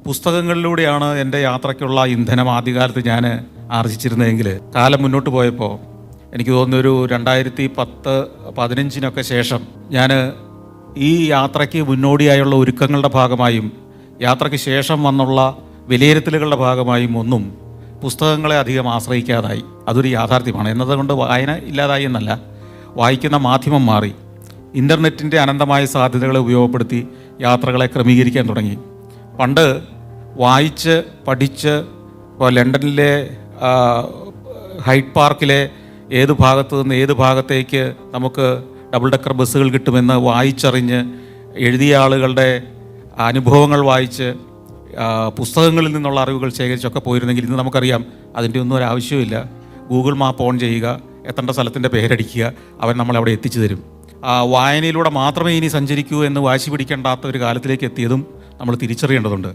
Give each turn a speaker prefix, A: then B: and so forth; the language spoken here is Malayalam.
A: പുസ്തകങ്ങളിലൂടെയാണ് എൻ്റെ യാത്രയ്ക്കുള്ള ഇന്ധനം ആദ്യകാലത്ത് ഞാൻ ആർജിച്ചിരുന്നതെങ്കിൽ കാലം മുന്നോട്ട് പോയപ്പോൾ എനിക്ക് തോന്നുന്നു ഒരു 2010-15 ശേഷം ഞാൻ ഈ യാത്രയ്ക്ക് മുന്നോടിയായുള്ള ഒരുക്കങ്ങളുടെ ഭാഗമായും യാത്രയ്ക്ക് ശേഷം വന്നുള്ള വിലയിരുത്തലുകളുടെ ഭാഗമായും ഒന്നും പുസ്തകങ്ങളെ അധികം ആശ്രയിക്കാതായി. അതൊരു യാഥാർത്ഥ്യമാണ്. എന്നതുകൊണ്ട് വായന ഇല്ലാതായി എന്നല്ല, വായിക്കുന്ന മാധ്യമം മാറി. ഇൻ്റർനെറ്റിൻ്റെ അനന്തമായ സാധ്യതകളെ ഉപയോഗപ്പെടുത്തി യാത്രകളെ ക്രമീകരിക്കാൻ തുടങ്ങി. പണ്ട് വായിച്ച് പഠിച്ച് ഇപ്പോൾ ലണ്ടനിലെ ഹൈഡ് പാർക്കിലെ ഏത് ഭാഗത്തു നിന്ന് ഏത് ഭാഗത്തേക്ക് നമുക്ക് ഡബിൾ ഡെക്കർ ബസ്സുകൾ കിട്ടുമെന്ന് വായിച്ചറിഞ്ഞ് എഴുതിയ ആളുകളുടെ അനുഭവങ്ങൾ വായിച്ച് പുസ്തകങ്ങളിൽ നിന്നുള്ള അറിവുകൾ ശേഖരിച്ചൊക്കെ പോയിരുന്നെങ്കിൽ ഇന്ന് നമുക്കറിയാം അതിൻ്റെ ഒന്നും ഒരു ആവശ്യമില്ല. ഗൂഗിൾ മാപ്പ് ഓൺ ചെയ്യുക, എത്തേണ്ട സ്ഥലത്തിൻ്റെ പേരടിക്കുക, അവൻ നമ്മളവിടെ എത്തിച്ചു തരും. വായനയിലൂടെ മാത്രമേ ഇനി സഞ്ചരിക്കൂ എന്ന് വാശി പിടിക്കേണ്ടാത്ത ഒരു കാലത്തിലേക്ക് എത്തിയതും നമ്മൾ തിരിച്ചറിയേണ്ടതുണ്ട്.